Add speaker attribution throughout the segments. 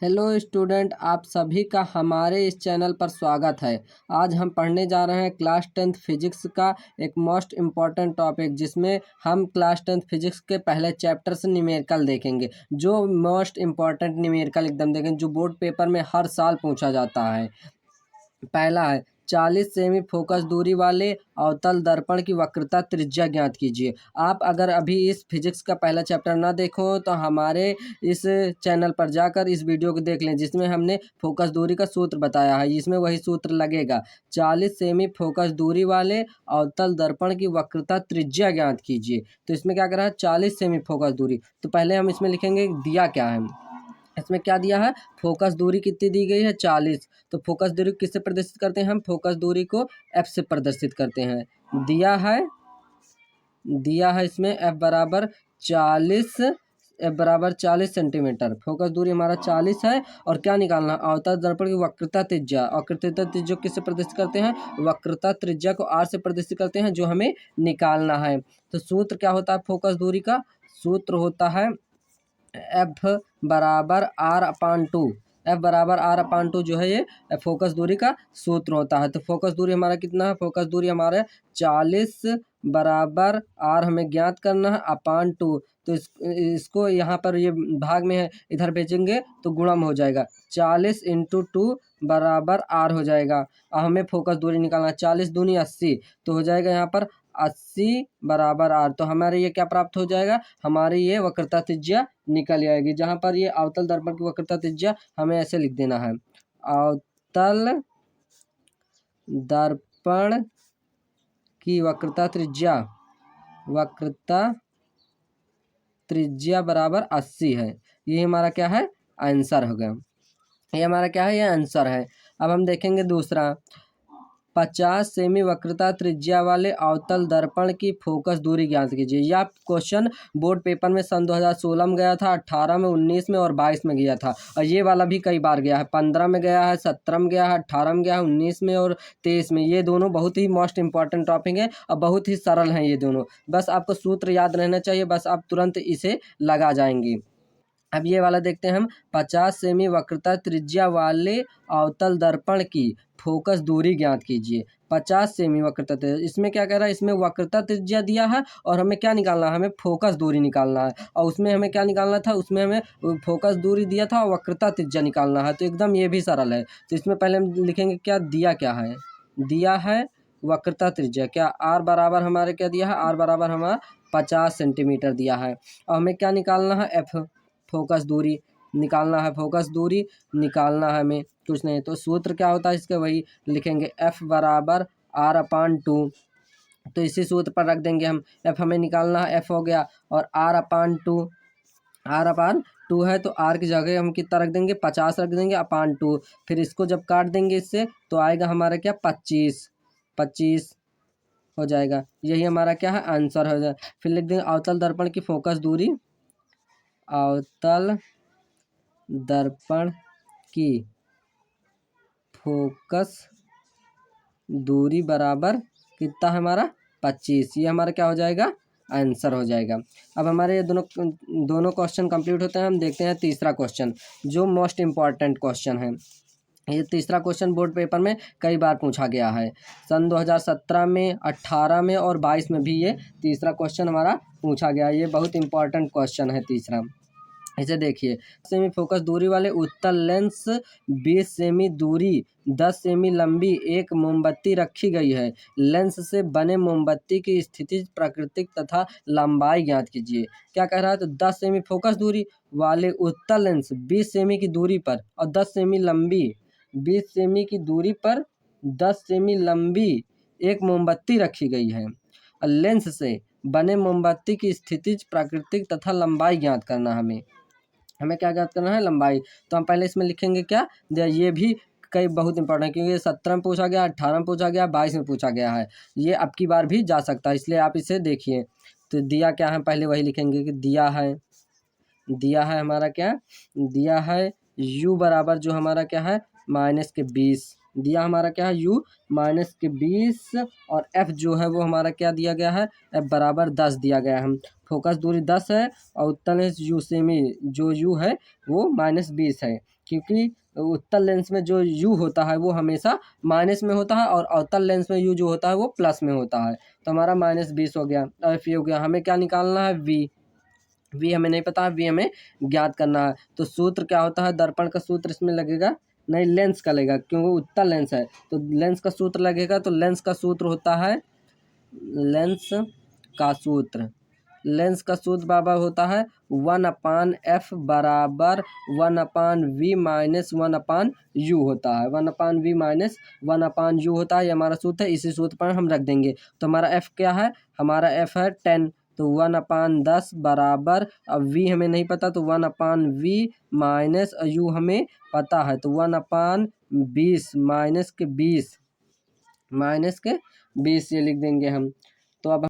Speaker 1: Hello student, आप सभी का हमारे इस चैनल पर स्वागत है। आज हम पढ़ने जा रहे हैं क्लास 10th फिजिक्स का एक मोस्ट इम्पॉर्टेंट टॉपिक, जिसमें हम क्लास 10th फिजिक्स के पहले चैप्टर से न्यूमेरिकल देखेंगे। जो मोस्ट इम्पॉर्टेंट न्यूमेरिकल एकदम देखेंगे, जो बोर्ड पेपर में हर साल पूछा जाता है। पहला है 40 सेमी फोकस दूरी वाले अवतल दर्पण की वक्रता त्रिज्या ज्ञात कीजिए। आप अगर अभी इस फिजिक्स का पहला चैप्टर ना देखो तो हमारे इस चैनल पर जाकर इस वीडियो को देख लें, जिसमें हमने फोकस दूरी का सूत्र बताया है। इसमें वही सूत्र लगेगा। 40 सेमी फोकस दूरी वाले अवतल दर्पण की वक्रता त्रिज्या ज्ञात कीजिए। तो इसमें क्या कर रहा है, 40 सेमी फोकस दूरी। तो पहले हम इसमें लिखेंगे दिया क्या है। इसमें क्या दिया है, फोकस दूरी कितनी दी गई है, 40। तो फोकस दूरी किससे प्रदर्शित करते हैं, हम फोकस दूरी को एफ से प्रदर्शित करते हैं। दिया है इसमें एफ बराबर 40 सेंटीमीटर। फोकस दूरी हमारा 40 है। और क्या निकालना, अवतल दर्पण की वक्रता त्रिज्या। वक्रता त्रिज्या किससे प्रदर्शित करते हैं, वक्रता त्रिज्या को आर से प्रदर्शित करते हैं, जो हमें निकालना है। तो सूत्र क्या होता है फोकस दूरी का, सूत्र होता है एफ बराबर आर अपान टू। एफ बराबर आर अपान टू जो है ये फोकस दूरी का सूत्र होता है। तो फोकस दूरी हमारा कितना है, फोकस दूरी हमारे 40 बराबर आर हमें ज्ञात करना है अपान टू। तो इसको यहाँ पर ये भाग में है, इधर भेजेंगे तो गुणम हो जाएगा। 40 इंटू टू बराबर आर हो जाएगा। अब हमें फोकस दूरी निकालना है, 40 दूनी 80, तो हो जाएगा यहाँ पर 80 बराबर आर। तो हमारे ये क्या प्राप्त हो जाएगा, हमारी ये वक्रता त्रिज्या निकल आएगी। जहाँ पर ये अवतल दर्पण की वक्रता त्रिज्या हमें ऐसे लिख देना है, अवतल दर्पण की वक्रता त्रिज्या बराबर 80 है। ये हमारा क्या है, आंसर हो गया। ये हमारा क्या है, ये आंसर है। अब हम देखेंगे दूसरा, 50 सेमी वक्रता त्रिज्या वाले अवतल दर्पण की फोकस दूरी ज्ञात कीजिए। यह क्वेश्चन बोर्ड पेपर में सन 2016 में गया था, 18 में, 19 में और 22 में गया था। और ये वाला भी कई बार गया है, 15 में गया है, 17 में गया है, 18 में गया है, 19 में और 23 में। ये दोनों बहुत ही मोस्ट इंपॉर्टेंट टॉपिक हैं और बहुत ही सरल हैं ये दोनों। बस आपको सूत्र याद रहना चाहिए, बस आप तुरंत इसे लगा जाएंगे। अब ये वाला देखते हैं हम, 50 सेमी वक्रता त्रिज्या वाले अवतल दर्पण की फोकस दूरी ज्ञात कीजिए। 50 सेमी वक्रता त्रिज्या, इसमें क्या कह रहा है, इसमें वक्रता त्रिज्या दिया है और हमें क्या निकालना है, हमें फोकस दूरी निकालना है। और उसमें हमें क्या निकालना था, उसमें हमें फोकस दूरी दिया था और वक्रता त्रिज्या निकालना है। तो एकदम ये भी सरल है। तो इसमें पहले हम लिखेंगे क्या दिया, क्या है, दिया है वक्रता त्रिज्या। क्या आर बराबर हमारे क्या दिया है, आर बराबर हमारा 50 सेंटीमीटर दिया है। और हमें क्या निकालना है, एफ फोकस दूरी निकालना है। फोकस दूरी निकालना है हमें, कुछ नहीं। तो सूत्र क्या होता है इसके, वही लिखेंगे, एफ बराबर आर अपान टू। तो इसी सूत्र पर रख देंगे हम, एफ हमें निकालना है, एफ हो गया, और आर अपान टू है। तो आर की जगह हम कितना रख देंगे, 50 रख देंगे अपान टू। फिर इसको जब काट देंगे इससे तो आएगा हमारा क्या, 25 हो जाएगा। यही हमारा क्या है, आंसर हो जाएगा। फिर लिख देंगे अवतल दर्पण की फोकस दूरी, अवतल दर्पण की फोकस दूरी बराबर कितना है हमारा, 25। ये हमारा क्या हो जाएगा, आंसर हो जाएगा। अब हमारे ये दोनों क्वेश्चन कंप्लीट होते हैं। हम देखते हैं तीसरा क्वेश्चन, जो मोस्ट इम्पॉर्टेंट क्वेश्चन है। ये तीसरा क्वेश्चन बोर्ड पेपर में कई बार पूछा गया है, सन 2017 में, 18 में और 22 में भी ये तीसरा क्वेश्चन हमारा पूछा गया है। ये बहुत इंपॉर्टेंट क्वेश्चन है तीसरा। इसे देखिए, सेमी फोकस दूरी वाले उत्तल लेंस 20 सेमी दूरी 10 सेमी लंबी एक मोमबत्ती रखी गई है। लेंस से बने मोमबत्ती की स्थिति, प्राकृतिक तथा लंबाई ज्ञात कीजिए। क्या कह रहा है, तो 10 सेमी फोकस दूरी वाले उत्तल लेंस 20 सेमी की दूरी पर और 10 सेमी लंबी 20 सेमी की दूरी पर 10 सेमी लंबी एक मोमबत्ती रखी गई है। लेंस से बने मोमबत्ती की स्थिति, प्राकृतिक तथा लंबाई ज्ञात करना। हमें क्या ज्ञात करना है, लंबाई। तो हम पहले इसमें लिखेंगे क्या, ये भी कई बहुत इंपॉर्टेंट है, क्योंकि 17 में पूछा गया, 18 में पूछा गया, 22 में पूछा गया है। ये अब की बार भी जा सकता है, इसलिए आप इसे देखिए। तो दिया क्या है, पहले वही लिखेंगे कि दिया है हमारा क्या, दिया है u बराबर जो हमारा क्या है, -20। दिया हमारा क्या है u माइनस के 20 और f जो है वो हमारा क्या दिया गया है, f बराबर 10 दिया गया है। फोकस दूरी 10 है और उत्तल लेंस u सेमी जो u है वो -20 है, क्योंकि उत्तल लेंस में जो u होता है वो हमेशा माइनस में होता है और अवतल लेंस में u जो होता है वो प्लस में होता है। तो हमारा -20 हो गया और f हो गया। हमें क्या निकालना है, v हमें नहीं पता है, v हमें ज्ञात करना है। तो सूत्र क्या होता है, दर्पण का सूत्र इसमें लगेगा, नहीं लेंस का लगेगा क्योंकि उत्तल लेंस है तो लेंस का सूत्र लगेगा। तो लेंस का सूत्र होता है, लेंस का सूत्र बाबा होता है 1/f बराबर 1/v माइनस 1/u होता है। 1/v माइनस 1/u होता है, ये हमारा सूत्र है। इसी सूत्र पर हम रख देंगे। तो हमारा f क्या है, हमारा f है 10। तो 1/10 बराबर, अब v हमें नहीं पता तो 1/v माइनस u हमें पता है तो 1/20 माइनस के 20 ये लिख देंगे हम। तो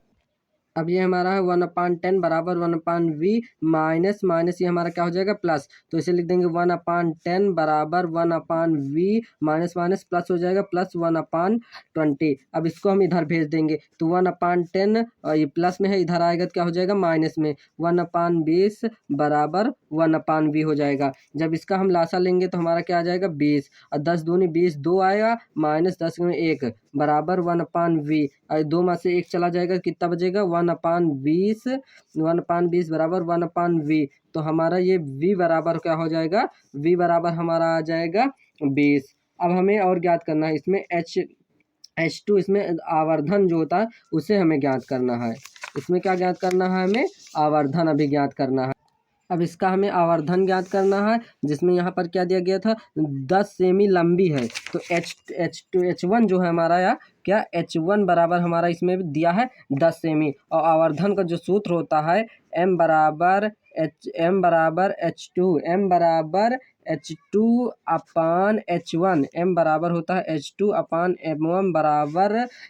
Speaker 1: अब ये हमारा है 1/10 बराबर 1/v माइनस ये हमारा क्या हो जाएगा, प्लस। तो इसे लिख देंगे 1/10 बराबर 1/v माइनस प्लस हो जाएगा प्लस 1/20। अब इसको हम इधर भेज देंगे तो 1/10 और ये प्लस में है, इधर आएगा तो क्या हो जाएगा माइनस में। 1/20 बराबर 1/v हो जाएगा। जब इसका हम लासा लेंगे तो हमारा क्या आ जाएगा 20 और 10 दूनी 20 2 आएगा माइनस 10 में 1 बराबर 1/v। 2 में से 1 चला जाएगा, कितना बचेगा 1/20 बराबर 1/v। तो हमारा ये v बराबर क्या हो जाएगा, v बराबर हमारा आ जाएगा 20। अब हमें और ज्ञात करना है, इसमें H2 इसमें आवर्धन जो होता है उसे हमें ज्ञात करना है। इसमें क्या ज्ञात करना है, हमें आवर्धन अभी ज्ञात करना है। अब इसका हमें आवर्धन ज्ञात करना है, जिसमें यहाँ पर क्या दिया गया था 10 सेमी लंबी है। तो H1 जो है हमारा या क्या H1 बराबर हमारा इसमें भी दिया है 10 सेमी। और आवर्धन का जो सूत्र होता है m बराबर H2 अपान H1, m बराबर होता है H2 अपान M1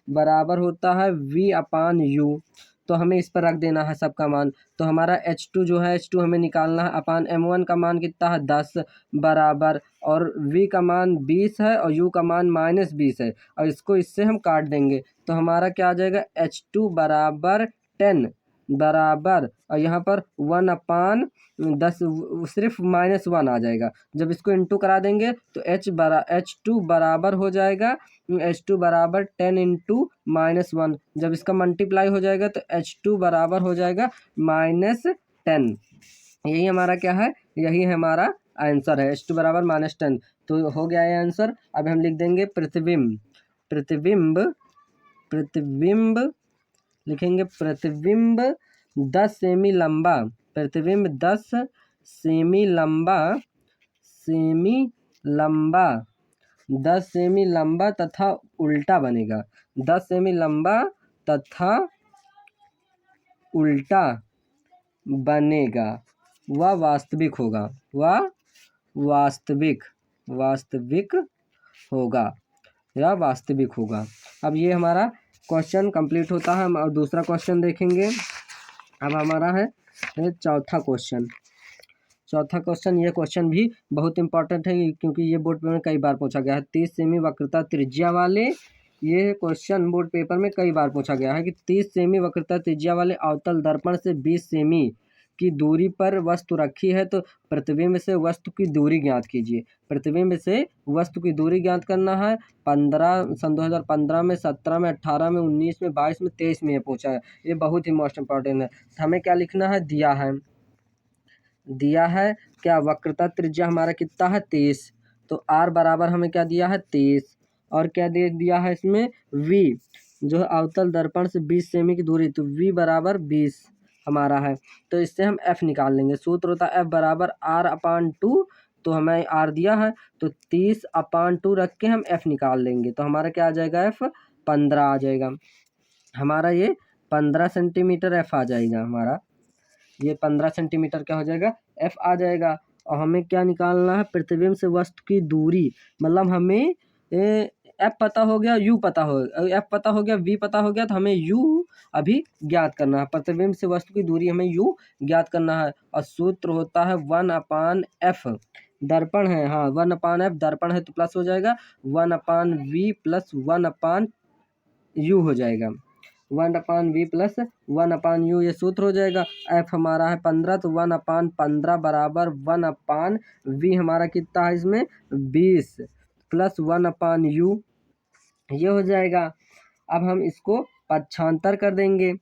Speaker 1: बराबर होता है v/u। तो हमें इस पर रख देना है सबका मान। तो हमारा H2 जो है H2 हमें निकालना है अपान M1 का मान कितना है 10 बराबर, और V का मान 20 है और U का मान -20 है और इसको इससे हम काट देंगे। तो हमारा क्या आ जाएगा H2 बराबर 10 बराबर, और यहाँ पर 1/10 सिर्फ -1 आ जाएगा। जब इसको इंटू करा देंगे तो H2 बराबर हो जाएगा H2 बराबर 10 इंटू -1। जब इसका मल्टीप्लाई हो जाएगा तो H2 बराबर हो जाएगा -10। यही हमारा क्या है, यही हमारा आंसर है, H2 बराबर -10। तो हो गया ये आंसर। अब हम लिख देंगे प्रतिबिंब लिखेंगे प्रतिबिंब 10 सेमी लंबा, प्रतिबिंब 10 सेमी लंबा 10 सेमी लंबा तथा उल्टा बनेगा। 10 सेमी लंबा तथा उल्टा बनेगा, वह वास्तविक होगा, वह वास्तविक होगा या वास्तविक होगा। अब ये हमारा क्वेश्चन कंप्लीट होता है। हम और दूसरा क्वेश्चन देखेंगे। अब हमारा है चौथा क्वेश्चन। ये क्वेश्चन भी बहुत इंपॉर्टेंट है क्योंकि ये बोर्ड पेपर में कई बार पूछा गया है। 30 सेमी वक्रता त्रिज्या वाले, ये क्वेश्चन बोर्ड पेपर में कई बार पूछा गया है कि 30 सेमी वक्रता त्रिज्या वाले अवतल दर्पण से 20 सेमी की दूरी पर वस्तु रखी है तो प्रतिबिंब से वस्तु की दूरी ज्ञात कीजिए। प्रतिबिंब से वस्तु की दूरी ज्ञात करना है। 15 सन 2015 में, 17 में, 18 में, 19 में, 22 में, 23 में ये पूछा है। ये बहुत ही मोस्ट इंपॉर्टेंट है। हमें क्या लिखना है, दिया है क्या वक्रता त्रिज्या हमारा कितना है 30। तो r बराबर हमें क्या दिया है 30, और क्या दे दिया है इसमें v जो है अवतल दर्पण से 20 सेमी की दूरी, तो v बराबर 20 हमारा है। तो इससे हम f निकाल लेंगे। सूत्र होता है f बराबर r/2। तो हमें r दिया है तो 30/2 रख के हम f निकाल लेंगे। तो हमारा क्या आ जाएगा, f 15 आ जाएगा। हमारा ये 15 सेंटीमीटर f आ जाएगा। हमारा ये 15 सेंटीमीटर क्या हो जाएगा, f आ जाएगा। और हमें क्या निकालना है, प्रतिबिंब से वस्तु की दूरी, मतलब हमें f पता हो गया, u पता हो, f पता हो गया, v पता हो गया, तो हमें u अभी ज्ञात करना है। प्रतिबिंब से वस्तु की दूरी हमें u ज्ञात करना है और सूत्र होता है 1/f दर्पण है, हाँ 1/f दर्पण है तो प्लस हो जाएगा 1/v प्लस 1/u हो जाएगा 1/v प्लस 1/u ये सूत्र हो जाएगा। f हमारा है 15 तो 1/15 बराबर 1/v हमारा कितना है इसमें 20 प्लस 1/u ये हो जाएगा। अब हम इसको पक्षांतर कर देंगे,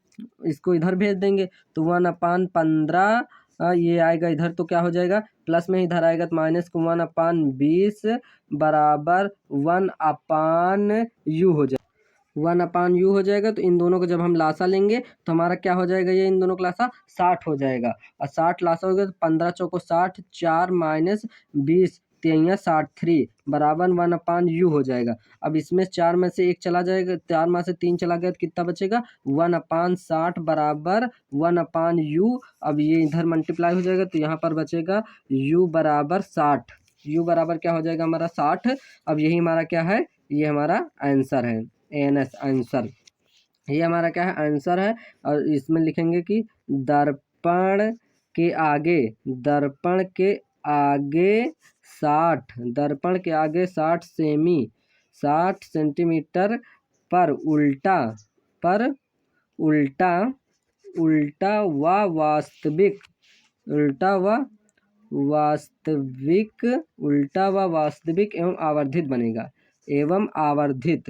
Speaker 1: इसको इधर भेज देंगे तो 1/15 ये आएगा इधर तो क्या हो जाएगा प्लस में इधर आएगा तो माइनस को 1/20 बराबर 1/u हो जाएगा 1/u हो जाएगा। तो इन दोनों को जब हम लासा लेंगे तो हमारा क्या हो जाएगा, ये इन दोनों का लासा 60 हो जाएगा और 60 लासा हो गया तो 15 चौको 60 4 माइनस 20 तेइया 63 बराबर 1/u हो जाएगा। अब इसमें 4 में से 1 चला जाएगा, 4 में से 3 चला गया तो कितना बचेगा 1/60 बराबर 1/u। अब ये इधर मल्टीप्लाई हो जाएगा तो यहाँ पर बचेगा u बराबर 60, u बराबर क्या हो जाएगा हमारा 60। अब यही हमारा क्या है, ये हमारा आंसर है ANS आंसर, ये हमारा क्या है आंसर है। और इसमें लिखेंगे कि दर्पण के आगे, दर्पण के आगे 60, दर्पण के आगे 60 सेमी 60 सेंटीमीटर पर उल्टा उल्टा व वास्तविक उल्टा व वास्तविक उल्टा व वास्तविक एवं आवर्धित बनेगा एवं आवर्धित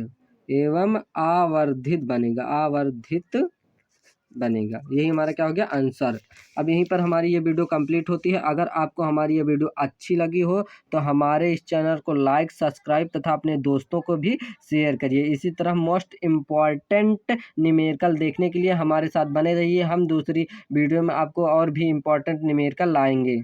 Speaker 1: बनेगा यही हमारा क्या हो गया आंसर। अब यहीं पर हमारी ये वीडियो कंप्लीट होती है। अगर आपको हमारी ये वीडियो अच्छी लगी हो तो हमारे इस चैनल को लाइक सब्सक्राइब तथा अपने दोस्तों को भी शेयर करिए। इसी तरह मोस्ट इम्पॉर्टेंट न्यूमेरिकल देखने के लिए हमारे साथ बने रहिए। हम दूसरी वीडियो में आपको और भी इम्पॉर्टेंट न्यूमेरिकल लाएंगे।